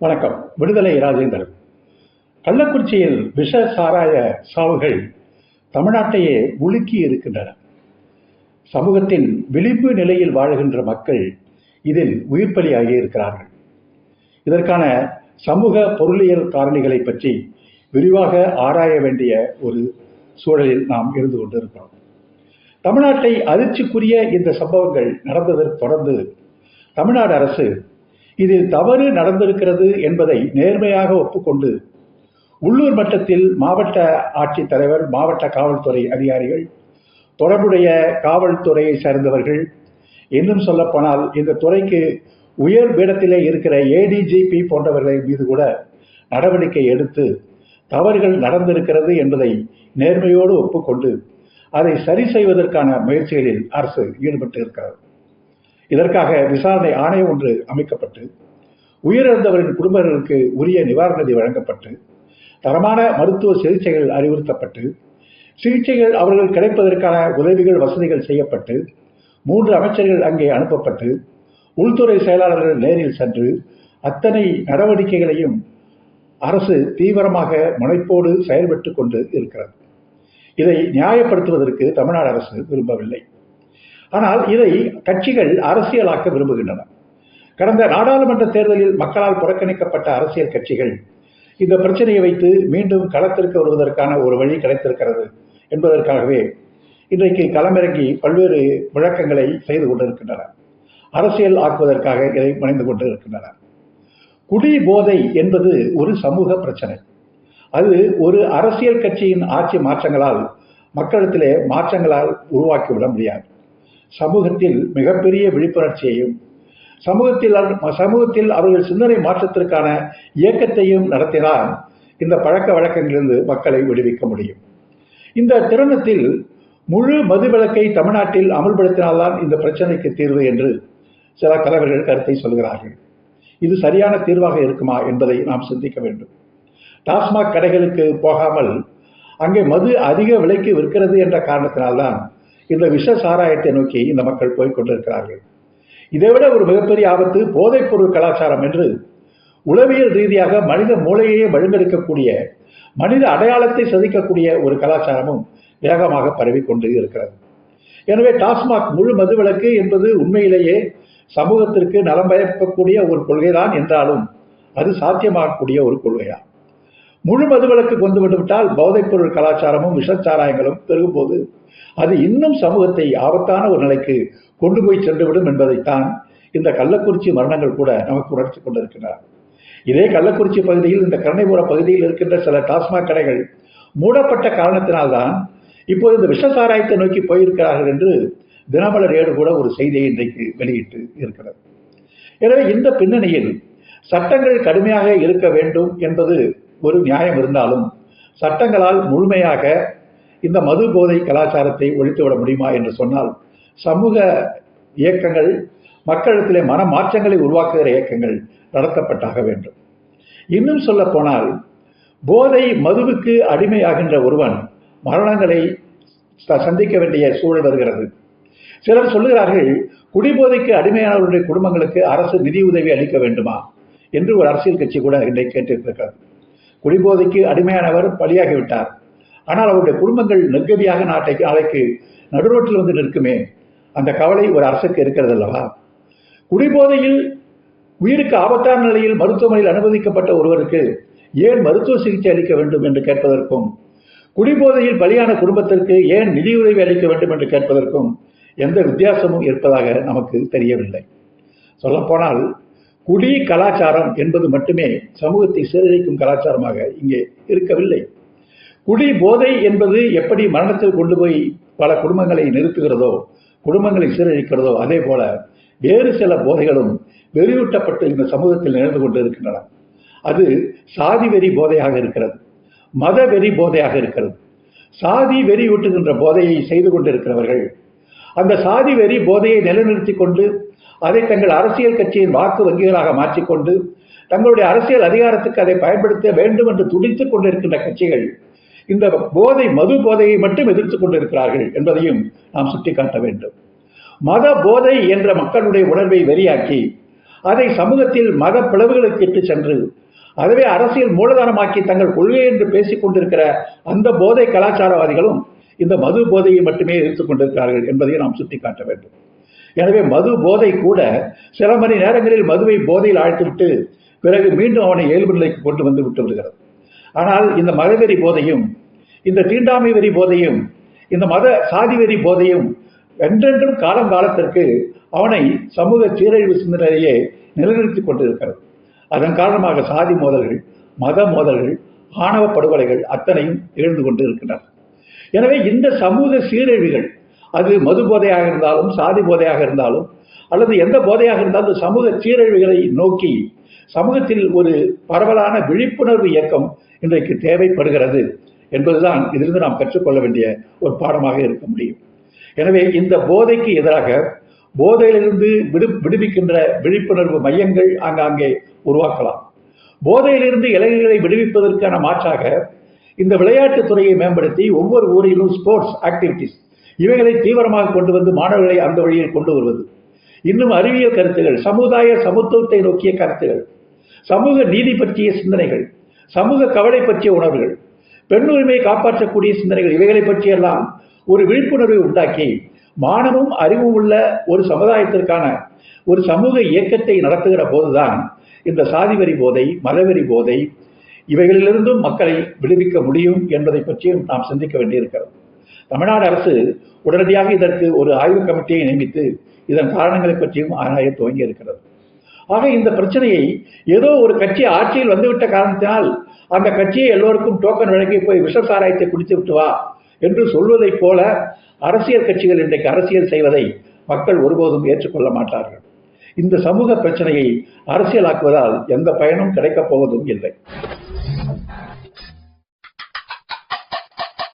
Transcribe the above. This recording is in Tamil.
வணக்கம். விடுதலை ராஜேந்திரன். கள்ளக்குறிச்சியில் விஷ சாராய சாவுகள் தமிழ்நாட்டையே உலுக்கி இருக்கின்றன. சமூகத்தின் விளிம்பு நிலையில் வாழுகின்ற மக்கள் இதில் உயிர் பலியாகி இருக்கிறார்கள். இதற்கான சமூக பொருளியல் காரணிகளை பற்றி விரிவாக ஆராய வேண்டிய ஒரு சூழலில் நாம் இருந்து கொண்டிருக்கிறோம். தமிழ்நாட்டை அதிர்ச்சிக்குரிய இந்த சம்பவங்கள் நடந்ததற்கு தொடர்ந்து தமிழ்நாடு அரசு இதில் தவறு நடந்திருக்கிறது என்பதை நேர்மையாக ஒப்புக்கொண்டு உள்ளூர் மட்டத்தில் மாவட்ட ஆட்சித்தலைவர், மாவட்ட காவல்துறை அதிகாரிகள், தொடர்புடைய காவல்துறையை சேர்ந்தவர்கள், இன்னும் சொல்லப்போனால் இந்த துறைக்கு உயர் பீடத்திலே இருக்கிற ADGP போன்றவர்களை மீது கூட நடவடிக்கை எடுத்து தவறுகள் நடந்திருக்கிறது என்பதை நேர்மையோடு ஒப்புக்கொண்டு அதை சரி செய்வதற்கான முயற்சிகளில் அரசு ஈடுபட்டு இருக்கிறது. இதற்காக விசாரணை ஆணையம் ஒன்று அமைக்கப்பட்டு உயிரிழந்தவரின் குடும்பங்களுக்கு உரிய நிவாரண நிதி வழங்கப்பட்டு தரமான மருத்துவ சிகிச்சைகள் அறிவுறுத்தப்பட்டு சிகிச்சைகள் அவர்கள் கிடைப்பதற்கான உதவிகள் வசதிகள் செய்யப்பட்டு 3 அமைச்சர்கள் அங்கே அனுப்பப்பட்டு உள்துறை செயலாளர்கள் நேரில் சென்று அத்தனை நடவடிக்கைகளையும் அரசு தீவிரமாக முனைப்போடு செயல்பட்டு கொண்டு இருக்கிறது. இதை நியாயப்படுத்துவதற்கு தமிழ்நாடு அரசு விரும்பவில்லை. ஆனால் இதை கட்சிகள் அரசியலாக்க விரும்புகின்றன. கடந்த நாடாளுமன்ற தேர்தலில் மக்களால் புறக்கணிக்கப்பட்ட அரசியல் கட்சிகள் இந்த பிரச்சனையை வைத்து மீண்டும் களத்திற்கு வருவதற்கான ஒரு வழி கிடைத்திருக்கிறது என்பதற்காகவே இன்றைக்கு களமிறங்கி பல்வேறு விளக்கங்களை செய்து கொண்டிருக்கின்றன. அரசியல் ஆக்குவதற்காக இதை முனைந்து கொண்டிருக்கின்றன. குடி போதை என்பது ஒரு சமூக பிரச்சனை. அது ஒரு அரசியல் கட்சியின் ஆட்சி மாற்றங்களால் மக்களிடத்திலே மாற்றங்களால் உருவாக்கிவிட முடியாது. சமூகத்தில் மிகப்பெரிய விழிப்புணர்ச்சியையும் சமூகத்தில் அவர்கள் சிந்தனை மாற்றத்திற்கான இயக்கத்தையும் நடத்தினால் இந்த பழக்க வழக்கங்களிலிருந்து மக்களை விடுவிக்க முடியும். இந்த தருணத்தில் முழு மதுவிலக்கை தமிழ்நாட்டில் அமல்படுத்தினால்தான் இந்த பிரச்சனைக்கு தீர்வு என்று சில தலைவர்கள் கருத்தை சொல்கிறார்கள். இது சரியான தீர்வாக இருக்குமா என்பதை நாம் சிந்திக்க வேண்டும். டாஸ்மாக் கடைகளுக்கு போகாமல் அங்கே மது அதிக விலைக்கு விற்கிறது என்ற காரணத்தினால்தான் இந்த விஷ சாராயத்தை நோக்கி இந்த மக்கள் போய்கொண்டிருக்கிறார்கள். இதைவிட ஒரு மிகப்பெரிய ஆபத்து போதைப் பொருள் கலாச்சாரம் என்று உளவியல் ரீதியாக மனித மூளையையே வழிநெடுக்கக்கூடிய, மனித அடையாளத்தை சிதைக்கக்கூடிய ஒரு கலாச்சாரமும் வேகமாக பரவிக்கொண்டு இருக்கிறது. எனவே டாஸ்மாக் முழு மதுவிலக்கு என்பது உண்மையிலேயே சமூகத்திற்கு நலம் பயக்கக்கூடிய ஒரு கொள்கைதான் என்றாலும் அது சாத்தியமாகக்கூடிய ஒரு கொள்கைதான். முழு மதுவிலக்கு கொண்டு வந்துவிட்டால் போதைப் பொருள் கலாச்சாரமும் விஷச்சாராயங்களும் பெருகும்போது அது இன்னும் சமூகத்தை ஆபத்தான ஒரு நிலைக்கு கொண்டு போய் சென்றுவிடும் என்பதைத்தான் இந்த கள்ளக்குறிச்சி மரணங்கள் கூட நமக்கு உணர்த்தி கொண்டிருக்கிறார். இதே கள்ளக்குறிச்சி பகுதியில், இந்த கருணைபுர பகுதியில் இருக்கின்ற சில டாஸ்மாக் கடைகள் மூடப்பட்ட காரணத்தினால்தான் இப்போது இந்த விஷ சாராயத்தை நோக்கி போயிருக்கிறார்கள் என்று தினமலர் ஏடு கூட ஒரு செய்தியை இன்றைக்கு வெளியிட்டு இருக்கிறது. எனவே இந்த பின்னணியில் சட்டங்கள் கடுமையாக இருக்க வேண்டும் என்பது ஒரு நியாயம் இருந்தாலும் சட்டங்களால் முழுமையாக இந்த மது போதை கலாச்சாரத்தை ஒழித்துவிட முடியுமா என்று சொன்னால் சமூக இயக்கங்கள், மக்களிடத்திலே மன மாற்றங்களை உருவாக்குகிற இயக்கங்கள் நடத்தப்பட்டாக வேண்டும். இன்னும் சொல்ல போனால் போதை மதுவுக்கு அடிமையாகின்ற ஒருவன் மரணங்களை சந்திக்க வேண்டிய சூழல் வருகிறது. சிலர் சொல்லுகிறார்கள், குடிபோதைக்கு அடிமையானவருடைய குடும்பங்களுக்கு அரசு நிதி உதவி அளிக்க வேண்டுமா என்று ஒரு அரசியல் கட்சி கூட இன்றைக்கு கேட்டிருக்கிறது. குடிபோதைக்கு அடிமையானவர் பலியாகிவிட்டார், ஆனால் அவருடைய குடும்பங்கள் நெருக்கடியாக நாளைக்கு நடுரோட்டில் வந்து நிற்குமே, அந்த கவலை ஒரு அரசுக்கு இருக்கிறது அல்லவா? குடிபோதையில் உயிருக்கு ஆபத்தான நிலையில் மருத்துவமனையில் அனுமதிக்கப்பட்ட ஒருவருக்கு ஏன் மருத்துவ சிகிச்சை அளிக்க வேண்டும் என்று கேட்பதற்கும், குடிபோதையில் பலியான குடும்பத்திற்கு ஏன் நிதியுதவி அளிக்க வேண்டும் என்று கேட்பதற்கும் எந்த வித்தியாசமும் இருப்பதாக நமக்கு தெரியவில்லை. சொல்லப்போனால் குடி கலாச்சாரம் என்பது மட்டுமே சமூகத்தை சீரழிக்கும் கலாச்சாரமாக இங்கே இருக்கவில்லை. குடி போதை என்பது எப்படி மரணத்தில் கொண்டு போய் பல குடும்பங்களை நிறுத்துகிறதோ, குடும்பங்களை சீரழிக்கிறதோ, அதே போல வேறு சில போதைகளும் வெறியூட்டப்பட்டு இந்த சமூகத்தில் நிகழ்ந்து கொண்டு இருக்கின்றன. அது சாதி வெறி போதையாக இருக்கிறது, மத வெறி போதையாக இருக்கிறது. சாதி வெறியூட்டுகின்ற போதையை செய்து கொண்டிருக்கிறவர்கள் அந்த சாதி வெறி போதையை நிலைநிறுத்தி கொண்டு அதை தங்கள் அரசியல் கட்சியின் வாக்கு வங்கிகளாக மாற்றிக்கொண்டு தங்களுடைய அரசியல் அதிகாரத்துக்கு அதை பயன்படுத்த வேண்டும் என்று துடித்துக் கொண்டிருக்கின்ற கட்சிகள் இந்த போதை மது போதையை மட்டும் எதிர்த்துக் கொண்டிருக்கிறார்கள் என்பதையும் நாம் சுட்டிக்காட்ட வேண்டும். மத போதை என்ற மக்களுடைய உணர்வை வெறியாக்கி அதை சமூகத்தில் மத பிளவுகளுக்கு இட்டு சென்று அதுவே அரசியல் மூலதனமாக்கி தங்கள் கொள்கை என்று பேசிக் கொண்டிருக்கிற அந்த போதை கலாச்சாரவாதிகளும் இந்த மது போதையை மட்டுமே எதிர்த்துக் கொண்டிருக்கிறார்கள் என்பதை நாம் சுட்டிக்காட்ட வேண்டும். எனவே மது போதை கூட சில மணி நேரங்களில் மதுவை போதையில் ஆழ்த்திவிட்டு பிறகு மீண்டும் அவனை இயல்பு நிலைக்கு கொண்டு வந்து விட்டு விடுகிறது. ஆனால் இந்த மதவெறி போதையும் இந்த தீண்டாமை வெறி போதையும் இந்த மத சாதி வெறி போதையும் என்றென்றும் காலத்திற்கு அவனை சமூக சீரழிவு சிந்தனையே நிலைநிறுத்திக் கொண்டிருக்கிறது. அதன் காரணமாக சாதி மோதல்கள், மத மோதல்கள், ஆணவ படுகொலைகள் அத்தனையும் எழுந்து கொண்டு இருக்கின்றன. எனவே இந்த சமூக சீரழிவுகள், அது மது போதையாக இருந்தாலும் சாதி போதையாக இருந்தாலும் அல்லது எந்த போதையாக இருந்தாலும் சமூக சீரழிவுகளை நோக்கி சமூகத்தில் ஒரு பரவலான விழிப்புணர்வு இயக்கம் இன்றைக்கு தேவைப்படுகிறது என்பதுதான் இதிலிருந்து நாம் கற்றுக்கொள்ள வேண்டிய ஒரு பாடமாக இருக்க முடியும். எனவே இந்த போதைக்கு எதிராக போதையிலிருந்து விடுவிக்கின்ற விழிப்புணர்வு மையங்கள் ஆங்காங்கே உருவாக்கலாம். போதையிலிருந்து இளைஞர்களை விடுவிப்பதற்கான மாற்றாக இந்த விளையாட்டுத் துறையை மேம்படுத்தி ஒவ்வொரு ஊரிலும் ஸ்போர்ட்ஸ் ஆக்டிவிட்டிஸ் இவைகளை தீவிரமாக கொண்டு வந்து மாணவர்களை அந்த வழியில் கொண்டு வருவது, இன்னும் அறிவியல் கருத்துகள், சமுதாய சமத்துவத்தை நோக்கிய கருத்துகள், சமூக நீதி பற்றிய சிந்தனைகள், சமூக கவலை பற்றிய உணர்வுகள், பெண் உரிமையை காப்பாற்றக்கூடிய சிந்தனைகள், இவைகளை பற்றியெல்லாம் ஒரு விழிப்புணர்வை உண்டாக்கி மானமும் அறிவும் உள்ள ஒரு சமுதாயத்திற்கான ஒரு சமூக இயக்கத்தை நடத்துகிற போதுதான் இந்த சாதி வெறி போதை, மதவெறி போதை இவைகளிலிருந்தும் மக்களை விடுவிக்க முடியும் என்பதை பற்றியும் நாம் சிந்திக்க வேண்டியிருக்கிறது. தமிழ்நாடு அரசு உடனடியாக இதற்கு ஒரு ஆய்வு கமிட்டியை நியமித்து இதன் காரணங்களை பற்றியும் ஆராய துவங்கி இருக்கிறது. ஆக இந்த பிரச்சனையை ஏதோ ஒரு கட்சி ஆட்சியில் வந்துவிட்ட காரணத்தினால் அந்த கட்சியை எல்லோருக்கும் டோக்கன் வழங்கி போய் விஷ சாராயத்தை குடித்து விட்டு வா என்று சொல்வதைப் போல அரசியல் கட்சிகள் இன்றைக்கு அரசியல் செய்வதை மக்கள் ஒருபோதும் ஏற்றுக்கொள்ள மாட்டார்கள். இந்த சமூக பிரச்சனையை அரசியலாக்குவதால் எந்த பயனும் கிடைக்கப் போவதும் இல்லை.